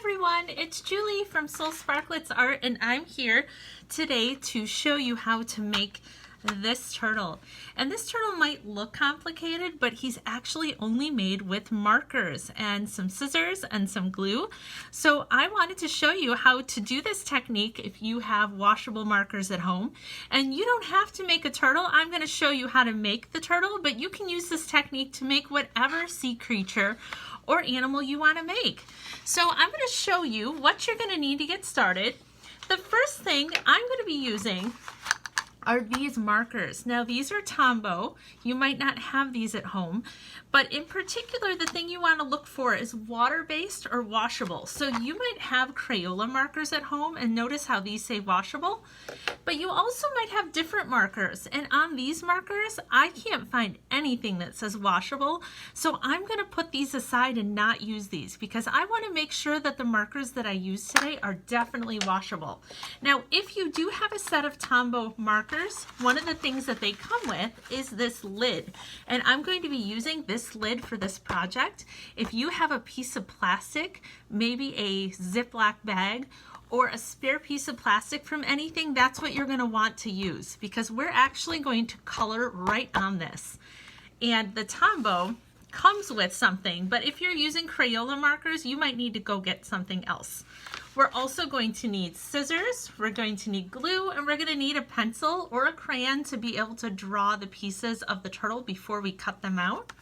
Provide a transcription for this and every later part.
everyone, it's Julie from Sparklettes Art, and I'm here today to show you how to make this turtle. And this turtle might look complicated, but he's actually only made with markers and some scissors and some glue. So I wanted to show you how to do this technique if you have washable markers at home. And you don't have to make a turtle. I'm going to show you how to make the turtle, but you can use this technique to make whatever sea creature or animal you want to make. So I'm going to show you what you're going to need to get started. The first thing I'm going to be using are these markers. Now these are Tombow. You might not have these at home, but in particular the thing you want to look for is water-based or washable. So you might have Crayola markers at home, and notice how these say washable, but you also might have different markers, and on these markers I can't find anything that says washable, so I'm going to put these aside and not use these because I want to make sure that the markers that I use today are definitely washable. Now if you do have a set of Tombow markers, one of the things that they come with is this lid, and I'm going to be using this lid for this project. If you have a piece of plastic, maybe a ziplock bag or a spare piece of plastic from anything, that's what you're going to want to use because we're actually going to color right on this. And the Tombow comes with something, but if you're using Crayola markers, you might need to go get something else. We're also going to need scissors, we're going to need glue, and we're going to need a pencil or a crayon to be able to draw the pieces of the turtle before we cut them out.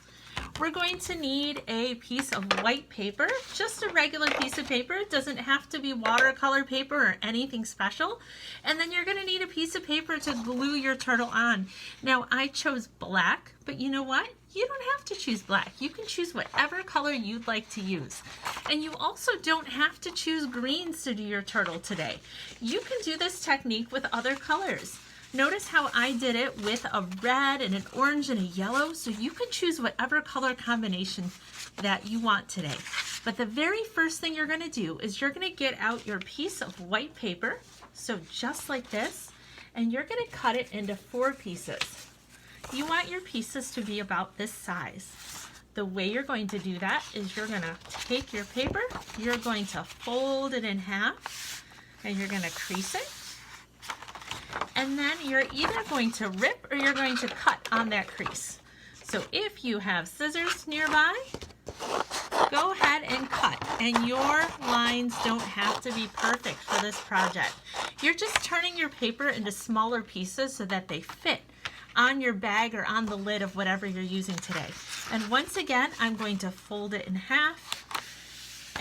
We're going to need a piece of white paper, just a regular piece of paper. It doesn't have to be watercolor paper or anything special. And then you're going to need a piece of paper to glue your turtle on. Now I chose black, but you know what? You don't have to choose black. You can choose whatever color you'd like to use. And you also don't have to choose greens to do your turtle today. You can do this technique with other colors. Notice how I did it with a red and an orange and a yellow, so you can choose whatever color combination that you want today. But the very first thing you're going to do is you're going to get out your piece of white paper, so just like this, and you're going to cut it into 4 pieces. You want your pieces to be about this size. The way you're going to do that is you're going to take your paper, you're going to fold it in half, and you're going to crease it. And then you're either going to rip or you're going to cut on that crease. So if you have scissors nearby, go ahead and cut. And your lines don't have to be perfect for this project. You're just turning your paper into smaller pieces so that they fit on your bag or on the lid of whatever you're using today. And once again, I'm going to fold it in half.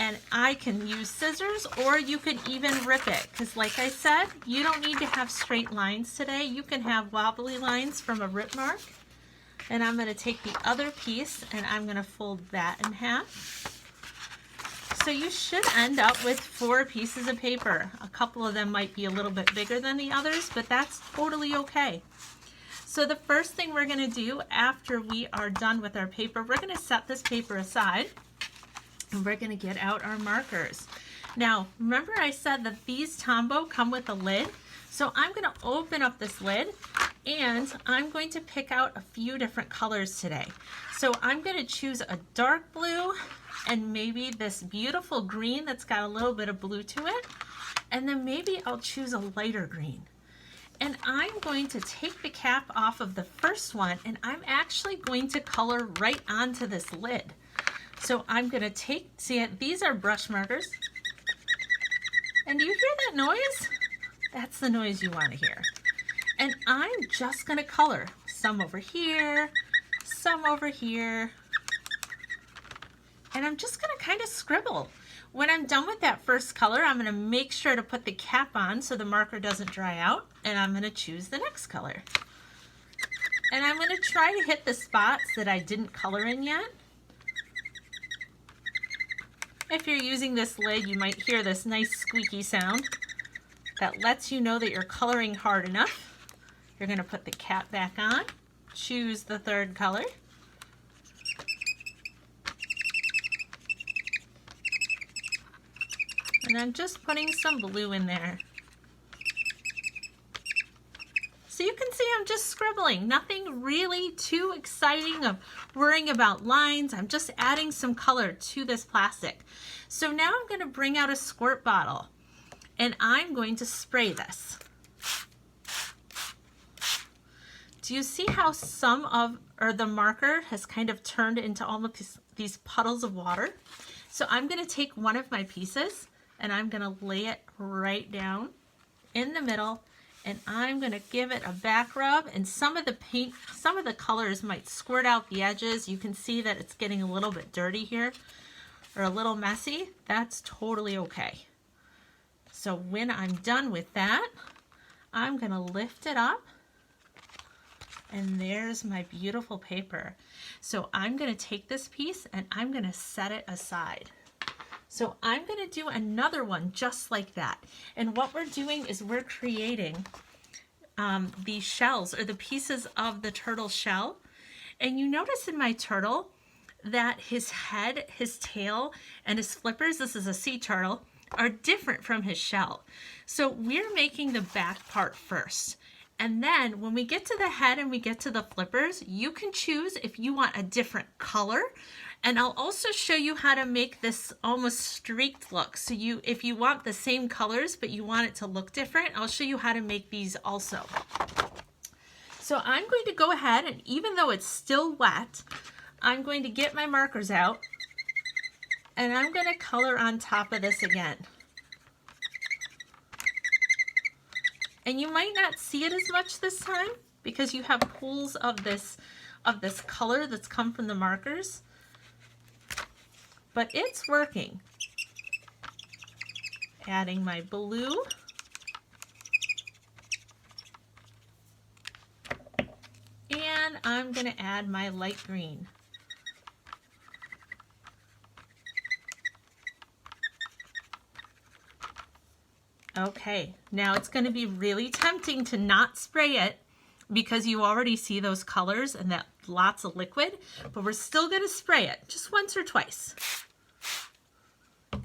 And I can use scissors, or you could even rip it, because like I said, you don't need to have straight lines today. You can have wobbly lines from a rip mark. And I'm going to take the other piece and I'm going to fold that in half. So you should end up with 4 pieces of paper. A couple of them might be a little bit bigger than the others, but that's totally okay. So the first thing we're going to do after we are done with our paper, we're going to set this paper aside. And we're going to get out our markers. Now, remember I said that these Tombow come with a lid? So I'm going to open up this lid and I'm going to pick out a few different colors today. So I'm going to choose a dark blue and maybe this beautiful green that's got a little bit of blue to it. And then maybe I'll choose a lighter green. And I'm going to take the cap off of the first one and I'm actually going to color right onto this lid. So I'm going to take, see it, these are brush markers. And do you hear that noise? That's the noise you want to hear. And I'm just going to color some over here, some over here. And I'm just going to kind of scribble. When I'm done with that first color, I'm going to make sure to put the cap on so the marker doesn't dry out. And I'm going to choose the next color. And I'm going to try to hit the spots that I didn't color in yet. If you're using this lid, you might hear this nice squeaky sound that lets you know that you're coloring hard enough. You're going to put the cap back on, choose the third color, and I'm just putting some blue in there. So you can see I'm just scribbling, nothing really too exciting of worrying about lines. I'm just adding some color to this plastic. So now I'm going to bring out a squirt bottle and I'm going to spray this. Do you see how the marker has kind of turned into all of these puddles of water? So I'm going to take one of my pieces and I'm going to lay it right down in the middle, and I'm going to give it a back rub, and some of the colors might squirt out the edges. You can see that it's getting a little bit dirty here or a little messy. That's totally okay. So when I'm done with that, I'm going to lift it up, and there's my beautiful paper. So I'm going to take this piece and I'm going to set it aside. So I'm going to do another one just like that. And what we're doing is we're creating the shells, or the pieces of the turtle shell. And you notice in my turtle that his head, his tail, and his flippers, this is a sea turtle, are different from his shell. So we're making the back part first. And then when we get to the head and we get to the flippers, you can choose if you want a different color. And I'll also show you how to make this almost streaked look. So if you want the same colors, but you want it to look different, I'll show you how to make these also. So I'm going to go ahead, and even though it's still wet, I'm going to get my markers out and I'm going to color on top of this again. And you might not see it as much this time because you have pools of this color that's come from the markers. But it's working. Adding my blue. And I'm going to add my light green. Okay, now it's going to be really tempting to not spray it because you already see those colors and that lots of liquid, but we're still going to spray it just once or twice.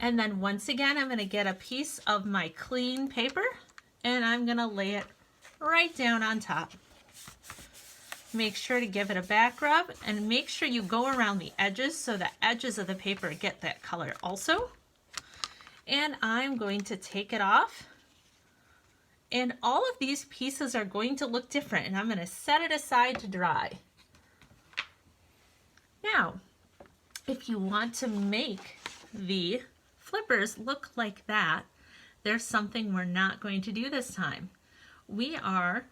And then once again, I'm going to get a piece of my clean paper and I'm going to lay it right down on top. Make sure to give it a back rub and make sure you go around the edges so the edges of the paper get that color also. And I'm going to take it off. And all of these pieces are going to look different, and I'm going to set it aside to dry. Now, if you want to make the flippers look like that, there's something we're not going to do this time. We are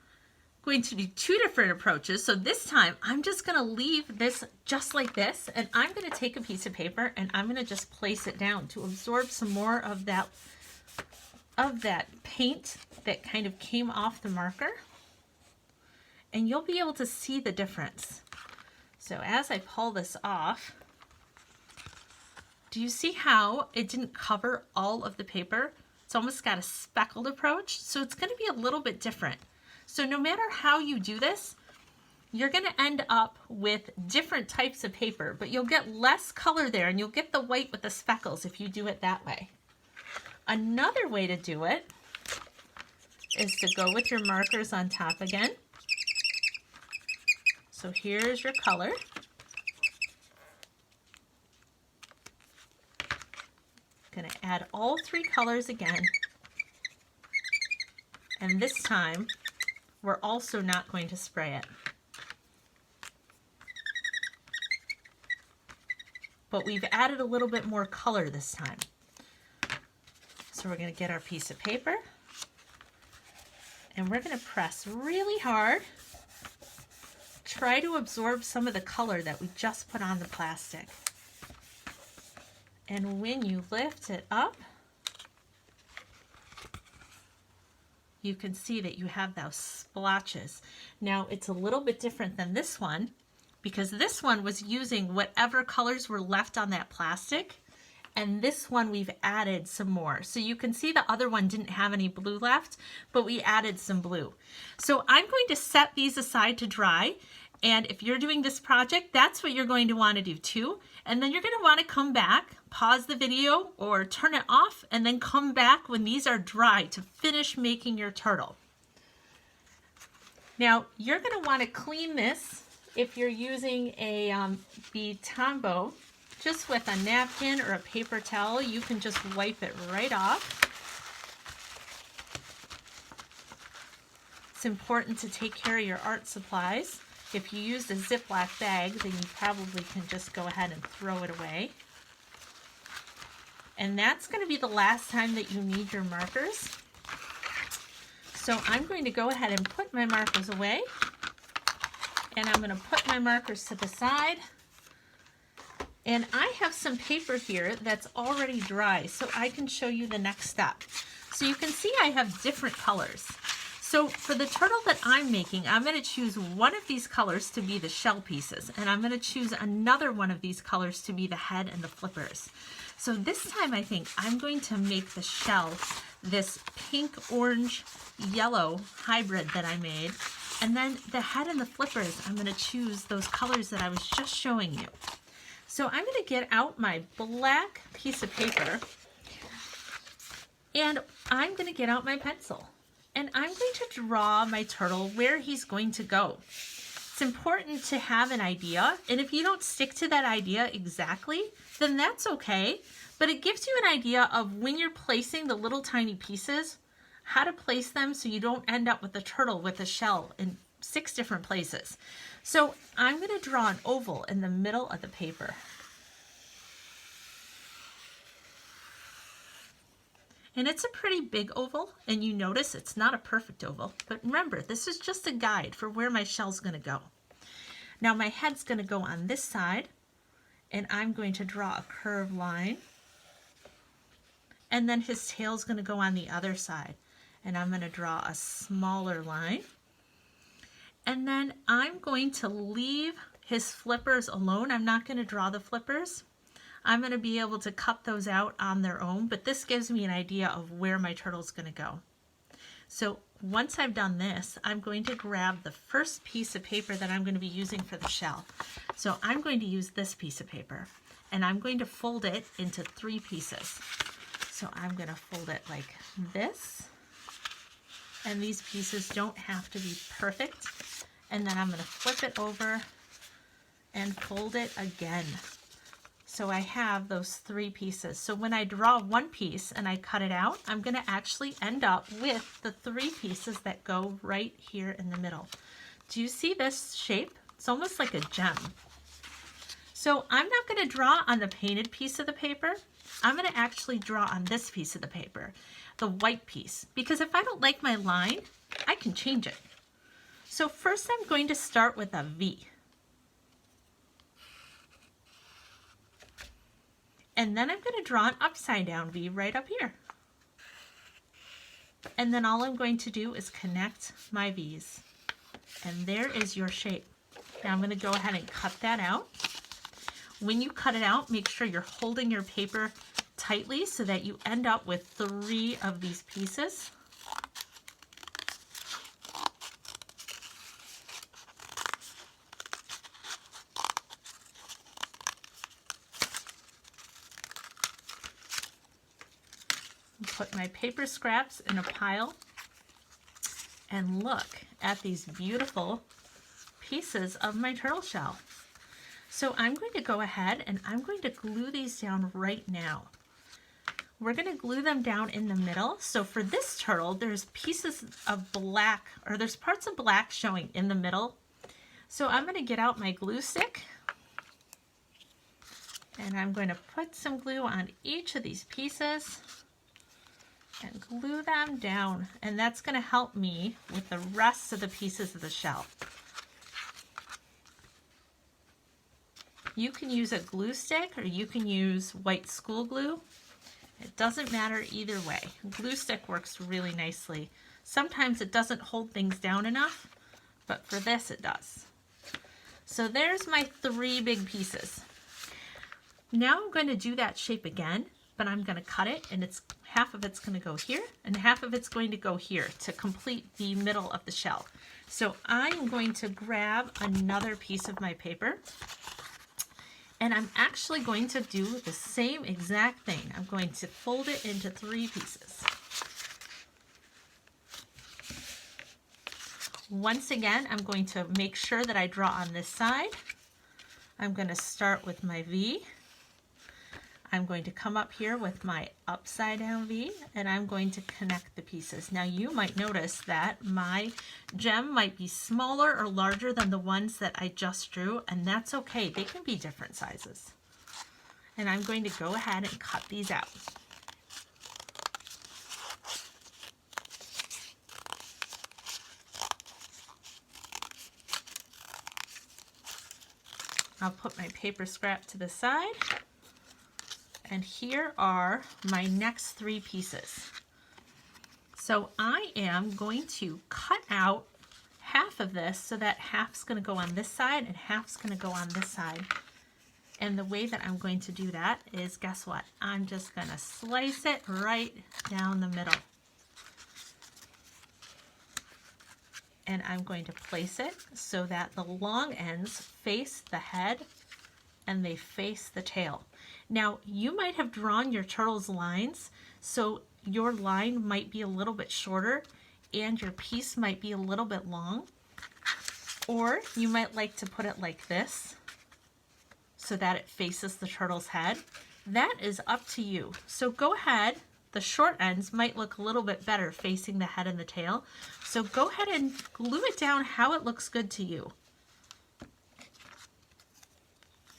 going to do two different approaches. So this time I'm just going to leave this just like this, and I'm going to take a piece of paper and I'm going to just place it down to absorb some more of that paint that kind of came off the marker, and you'll be able to see the difference. So as I pull this off, do you see how it didn't cover all of the paper? It's almost got a speckled approach, so it's going to be a little bit different. So no matter how you do this, you're going to end up with different types of paper, but you'll get less color there, and you'll get the white with the speckles if you do it that way. Another way to do it is to go with your markers on top again. So here's your color. Going to add all three colors again. And this time, we're also not going to spray it. But we've added a little bit more color this time. So we're going to get our piece of paper and we're going to press really hard. Try to absorb some of the color that we just put on the plastic. And when you lift it up, you can see that you have those splotches. Now it's a little bit different than this one because this one was using whatever colors were left on that plastic, and this one we've added some more. So you can see the other one didn't have any blue left, but we added some blue. So I'm going to set these aside to dry, and if you're doing this project, that's what you're going to want to do too. And then you're going to want to come back, pause the video or turn it off, and then come back when these are dry to finish making your turtle. Now you're going to want to clean this if you're using a bead tombow, just with a napkin or a paper towel. You can just wipe it right off. It's important to take care of your art supplies. If you used a ziplock bag, then you probably can just go ahead and throw it away. And that's going to be the last time that you need your markers. So I'm going to go ahead and put my markers away. And I'm going to put my markers to the side. And I have some paper here that's already dry, so I can show you the next step. So you can see I have different colors. So for the turtle that I'm making, I'm going to choose one of these colors to be the shell pieces, and I'm going to choose another one of these colors to be the head and the flippers. So this time I think I'm going to make the shell this pink, orange, yellow hybrid that I made, and then the head and the flippers, I'm going to choose those colors that I was just showing you. So I'm going to get out my black piece of paper, and I'm going to get out my pencil. And I'm going to draw my turtle where he's going to go. It's important to have an idea, and if you don't stick to that idea exactly, then that's okay. But it gives you an idea of when you're placing the little tiny pieces, how to place them so you don't end up with a turtle with a shell in 6 different places. So I'm going to draw an oval in the middle of the paper. And it's a pretty big oval, and you notice it's not a perfect oval. But remember, this is just a guide for where my shell's going to go. Now my head's going to go on this side, and I'm going to draw a curved line. And then his tail's going to go on the other side, and I'm going to draw a smaller line. And then I'm going to leave his flippers alone. I'm not going to draw the flippers. I'm going to be able to cut those out on their own, but this gives me an idea of where my turtle's going to go. So once I've done this, I'm going to grab the first piece of paper that I'm going to be using for the shell. So I'm going to use this piece of paper, and I'm going to fold it into 3 pieces. So I'm going to fold it like this, and these pieces don't have to be perfect. And then I'm going to flip it over and fold it again. So I have those 3 pieces. So when I draw one piece and I cut it out, I'm going to actually end up with the 3 pieces that go right here in the middle. Do you see this shape? It's almost like a gem. So I'm not going to draw on the painted piece of the paper. I'm going to actually draw on this piece of the paper, the white piece, because if I don't like my line, I can change it. So first I'm going to start with a V. And then I'm going to draw an upside down V right up here. And then all I'm going to do is connect my V's. And there is your shape. Now I'm going to go ahead and cut that out. When you cut it out, make sure you're holding your paper tightly so that you end up with 3 of these pieces. Put my paper scraps in a pile, and look at these beautiful pieces of my turtle shell. So I'm going to go ahead and I'm going to glue these down right now. We're going to glue them down in the middle. So for this turtle, there's pieces of black, or there's parts of black showing in the middle. So I'm going to get out my glue stick, and I'm going to put some glue on each of these pieces and glue them down, and that's going to help me with the rest of the pieces of the shell. You can use a glue stick, or you can use white school glue. It doesn't matter either way. A glue stick works really nicely. Sometimes it doesn't hold things down enough, but for this it does. So there's my 3 big pieces. Now I'm going to do that shape again, but I'm going to cut it, and half of it's going to go here and half of it's going to go here to complete the middle of the shell. So I'm going to grab another piece of my paper, and I'm actually going to do the same exact thing. I'm going to fold it into 3 pieces. Once again, I'm going to make sure that I draw on this side. I'm going to start with my V. I'm going to come up here with my upside down V, and I'm going to connect the pieces. Now you might notice that my gem might be smaller or larger than the ones that I just drew, and that's okay. They can be different sizes. And I'm going to go ahead and cut these out. I'll put my paper scrap to the side. And here are my next 3 pieces. So I am going to cut out half of this so that half's going to go on this side and half's going to go on this side. And the way that I'm going to do that is, guess what? I'm just going to slice it right down the middle. And I'm going to place it so that the long ends face the head and they face the tail. Now, you might have drawn your turtle's lines, so your line might be a little bit shorter and your piece might be a little bit long. Or you might like to put it like this so that it faces the turtle's head. That is up to you. So go ahead. The short ends might look a little bit better facing the head and the tail. So go ahead and glue it down how it looks good to you.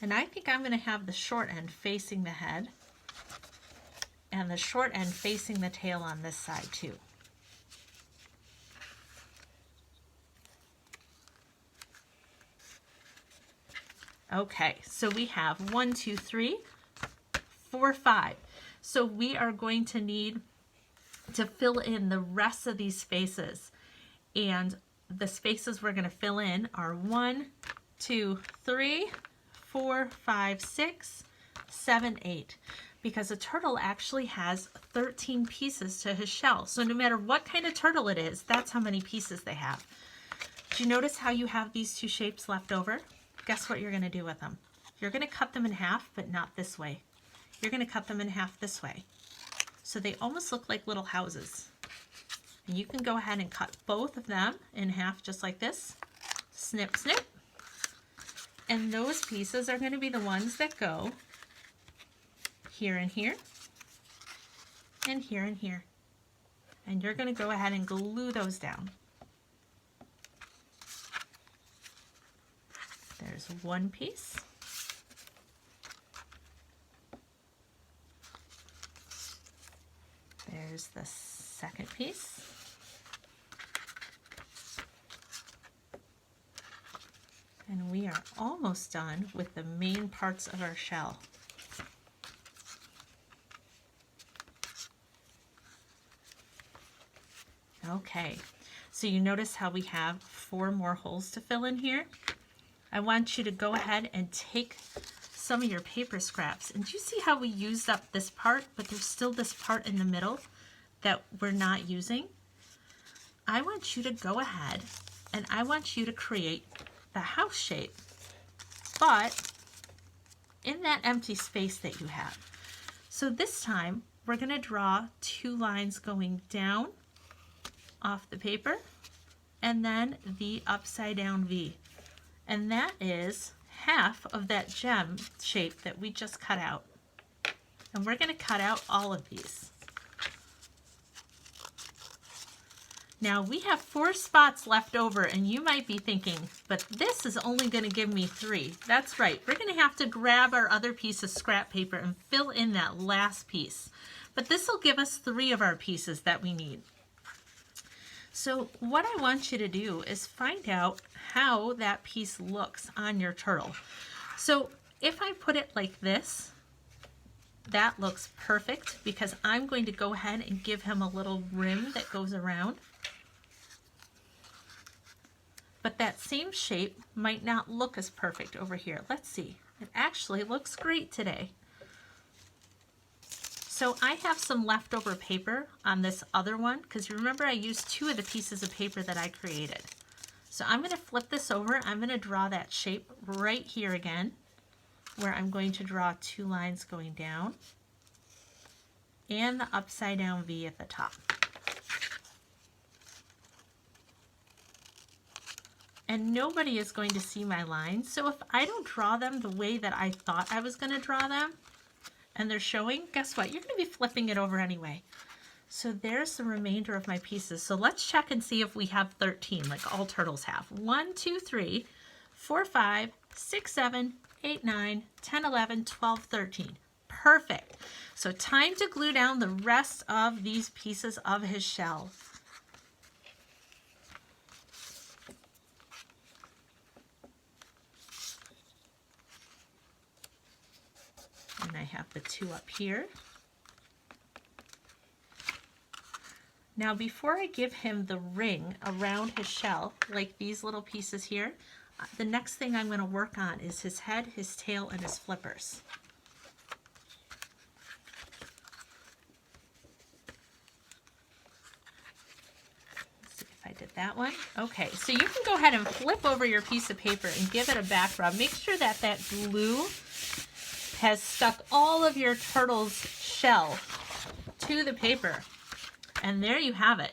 And I think I'm going to have the short end facing the head and the short end facing the tail on this side too. Okay, so we have 1, 2, 3, 4, 5. So we are going to need to fill in the rest of these spaces. And the spaces we're going to fill in are 1, 2, 3, 4, 5, 6, 7, 8. Because a turtle actually has 13 pieces to his shell. So no matter what kind of turtle it is, that's how many pieces they have. Do you notice how you have these 2 shapes left over? Guess what you're going to do with them? You're going to cut them in half, but not this way. You're going to cut them in half this way. So they almost look like little houses. And you can go ahead and cut both of them in half just like this. Snip, snip. And those pieces are going to be the ones that go here and here, and here and here. And you're going to go ahead and glue those down. There's one piece. There's the second piece. And we are almost done with the main parts of our shell. Okay, so you notice how we have 4 more holes to fill in here? I want you to go ahead and take some of your paper scraps. And do you see how we used up this part, but there's still this part in the middle that we're not using? I want you to go ahead and I want you to create the house shape, but in that empty space that you have. So this time we're going to draw 2 lines going down off the paper and then the upside down V. And that is half of that gem shape that we just cut out. And we're going to cut out all of these. Now we have 4 spots left over, and you might be thinking, but this is only going to give me 3. That's right. We're going to have to grab our other piece of scrap paper and fill in that last piece. But this will give us 3 of our pieces that we need. So what I want you to do is find out how that piece looks on your turtle. So if I put it like this, that looks perfect because I'm going to go ahead and give him a little rim that goes around. But that same shape might not look as perfect over here. Let's see. It actually looks great today. So I have some leftover paper on this other one because you remember I used 2 of the pieces of paper that I created. So I'm going to flip this over. I'm going to draw that shape right here again where I'm going to draw 2 lines going down and the upside down V at the top. and nobody is going to see my lines. So if I don't draw them the way that I thought I was going to draw them, and they're showing, guess what? You're going to be flipping it over anyway. So there's the remainder of my pieces. So let's check and see if we have 13, like all turtles have. 1, 2, 3, 4, 5, 6, 7, 8, 9, 10, 11, 12, 13. Perfect. So time to glue down the rest of these pieces of his shell. And I have the 2 up here. Now before I give him the ring around his shell, like these little pieces here, the next thing I'm going to work on is his head, his tail, and his flippers. Let's see if I did that one. Okay, so you can go ahead and flip over your piece of paper and give it a back rub. Make sure that that glue has stuck all of your turtle's shell to the paper. And there you have it.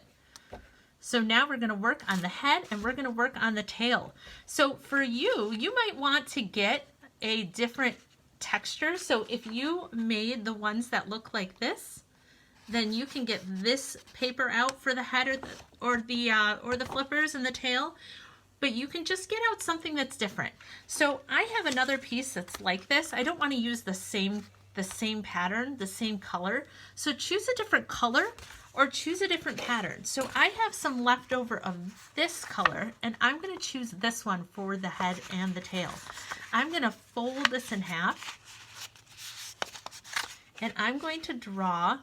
So now we're going to work on the head and we're going to work on the tail. So for you, you might want to get a different texture. So if you made the ones that look like this, then you can get this paper out for the head or the flippers and the tail. But you can just get out something that's different. So I have another piece that's like this. I don't want to use the same pattern, the same color. So choose a different color or choose a different pattern. So I have some left over of this color, and I'm going to choose this one for the head and the tail. I'm going to fold this in half, and I'm going to draw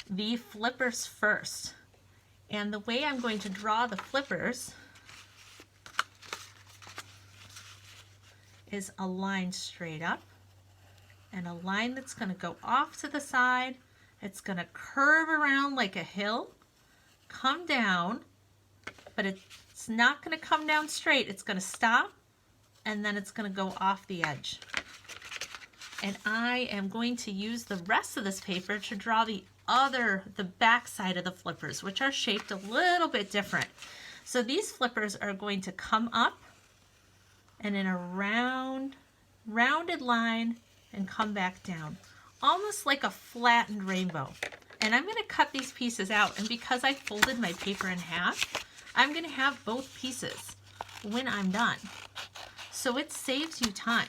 the flippers first. And the way I'm going to draw the flippers is a line straight up and a line that's going to go off to the side. It's going to curve around like a hill, come down, but it's not going to come down straight. It's going to stop, and then it's going to go off the edge. And I am going to use the rest of this paper to draw the back side of the flippers, which are shaped a little bit different. So these flippers are going to come up and in a rounded line and come back down, almost like a flattened rainbow. And I'm going to cut these pieces out, and because I folded my paper in half, I'm going to have both pieces when I'm done. So it saves you time.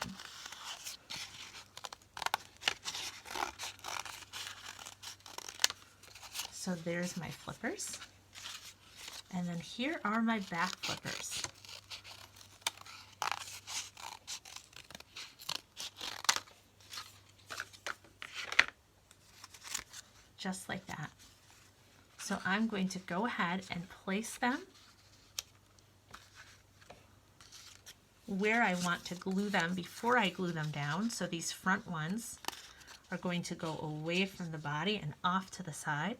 So there's my flippers, and then here are my back flippers. Just like that. So I'm going to go ahead and place them where I want to glue them before I glue them down. So these front ones are going to go away from the body and off to the side.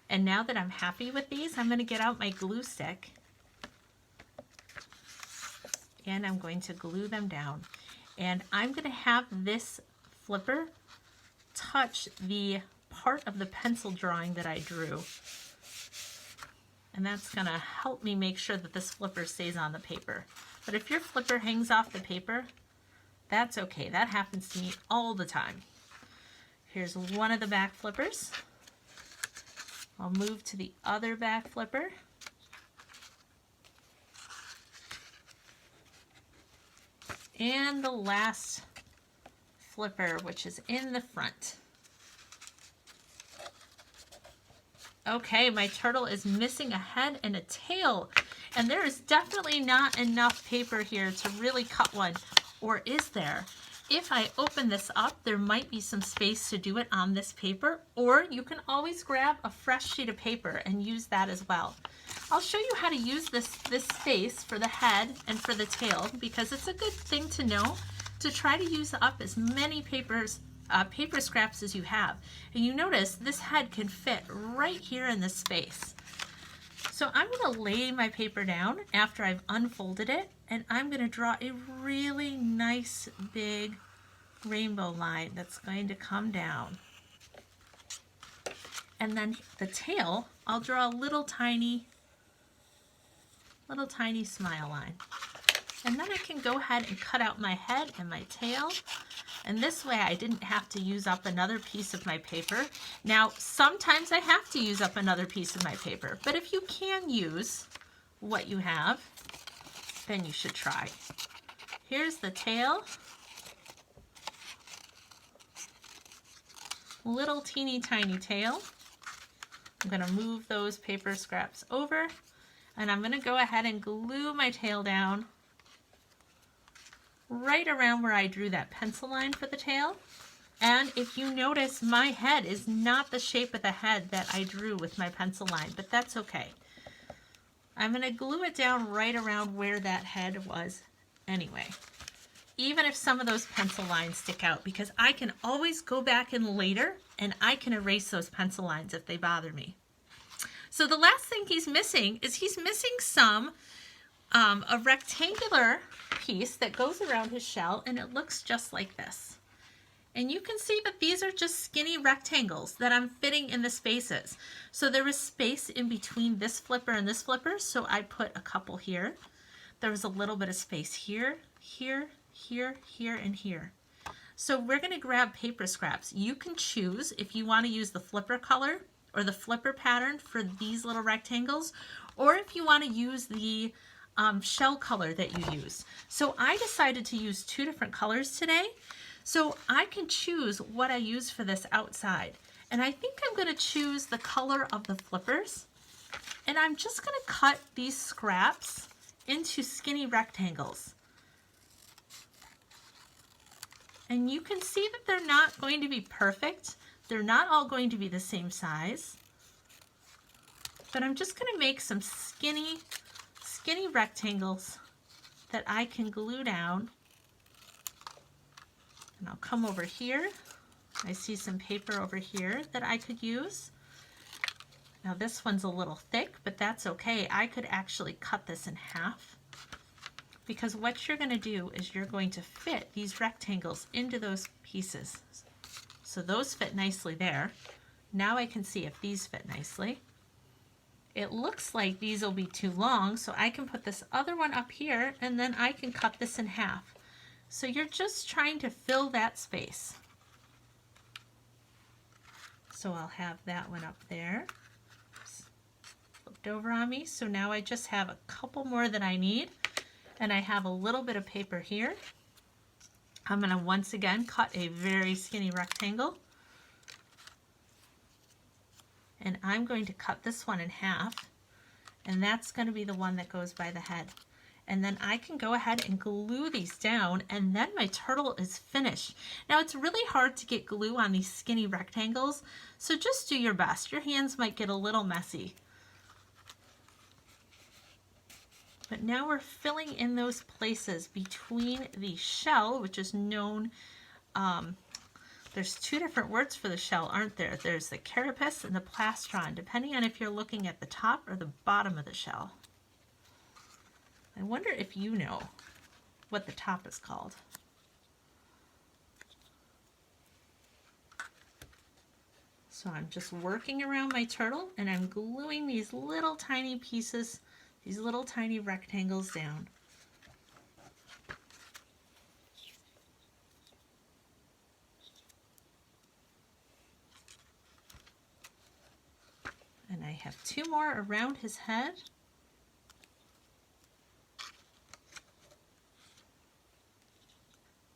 And now that I'm happy with these, I'm going to get out my glue stick and I'm going to glue them down. And I'm going to have this flipper touch the part of the pencil drawing that I drew. And that's going to help me make sure that this flipper stays on the paper. But if your flipper hangs off the paper, that's okay. That happens to me all the time. Here's one of the back flippers. I'll move to the other back flipper. And the last flipper, which is in the front. Okay, my turtle is missing a head and a tail, and there is definitely not enough paper here to really cut one, or is there? If I open this up, there might be some space to do it on this paper, or you can always grab a fresh sheet of paper and use that as well. I'll show you how to use this space for the head and for the tail, because it's a good thing to know to try to use up as many paper scraps as you have. And you notice this head can fit right here in this space. So I'm going to lay my paper down after I've unfolded it, and I'm going to draw a really nice big rainbow line that's going to come down. And then the tail, I'll draw a little tiny smile line. And then I can go ahead and cut out my head and my tail. And this way I didn't have to use up another piece of my paper. Now, sometimes I have to use up another piece of my paper, but if you can use what you have, then you should try. Here's the tail. Little teeny tiny tail. I'm gonna move those paper scraps over, and I'm gonna go ahead and glue my tail down right around where I drew that pencil line for the tail. And if you notice, my head is not the shape of the head that I drew with my pencil line, but that's okay. I'm going to glue it down right around where that head was anyway, even if some of those pencil lines stick out, because I can always go back in later and I can erase those pencil lines if they bother me. So the last thing he's missing is he's missing a rectangular piece that goes around his shell, and it looks just like this. And you can see that these are just skinny rectangles that I'm fitting in the spaces. So there was space in between this flipper and this flipper, so I put a couple here. There was a little bit of space here, here, here, here, and here. So we're going to grab paper scraps. You can choose if you want to use the flipper color or the flipper pattern for these little rectangles, or if you want to use the shell color that you use. So I decided to use two different colors today, so I can choose what I use for this outside. And I think I'm going to choose the color of the flippers, and I'm just going to cut these scraps into skinny rectangles. And you can see that they're not going to be perfect. They're not all going to be the same size, but I'm just going to make some skinny rectangles that I can glue down. And I'll come over here. I see some paper over here that I could use. Now this one's a little thick, but that's okay. I could actually cut this in half, because what you're going to do is you're going to fit these rectangles into those pieces. So those fit nicely there. Now I can see if these fit nicely. It looks like these will be too long, so I can put this other one up here, and then I can cut this in half. So you're just trying to fill that space. So I'll have that one up there. Flipped over on me. So now I just have a couple more that I need, and I have a little bit of paper here. I'm going to once again cut a very skinny rectangle. And I'm going to cut this one in half, and that's going to be the one that goes by the head. And then I can go ahead and glue these down, and then my turtle is finished. Now it's really hard to get glue on these skinny rectangles, so just do your best. Your hands might get a little messy. But now we're filling in those places between the shell, which is known, there's two different words for the shell, aren't there? There's the carapace and the plastron, depending on if you're looking at the top or the bottom of the shell. I wonder if you know what the top is called. So I'm just working around my turtle, and I'm gluing these little tiny pieces, these little tiny rectangles down. And I have two more around his head.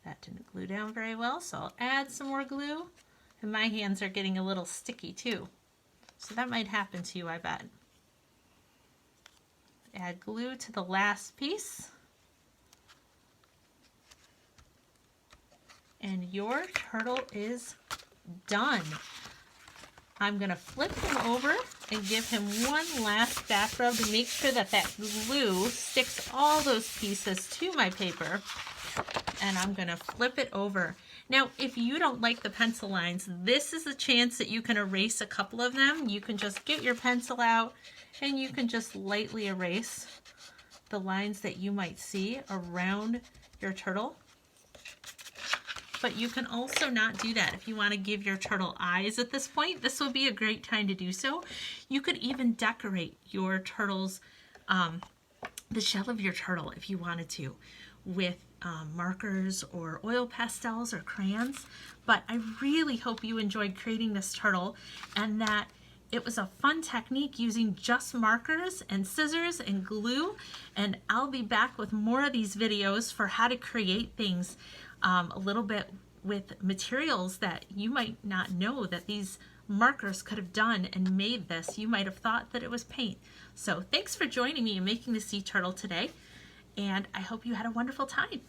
That didn't glue down very well, so I'll add some more glue. And my hands are getting a little sticky too. So that might happen to you, I bet. Add glue to the last piece. And your turtle is done. I'm going to flip him over and give him one last back rub to make sure that that glue sticks all those pieces to my paper. And I'm going to flip it over. Now, if you don't like the pencil lines, this is a chance that you can erase a couple of them. You can just get your pencil out and you can just lightly erase the lines that you might see around your turtle. But you can also not do that. If you want to give your turtle eyes at this point, this would be a great time to do so. You could even decorate your turtle's the shell of your turtle if you wanted to with markers or oil pastels or crayons. But I really hope you enjoyed creating this turtle and that it was a fun technique using just markers and scissors and glue. And I'll be back with more of these videos for how to create things a little bit with materials that you might not know that these markers could have done and made this. You might have thought that it was paint. So thanks for joining me in making the sea turtle today, and I hope you had a wonderful time.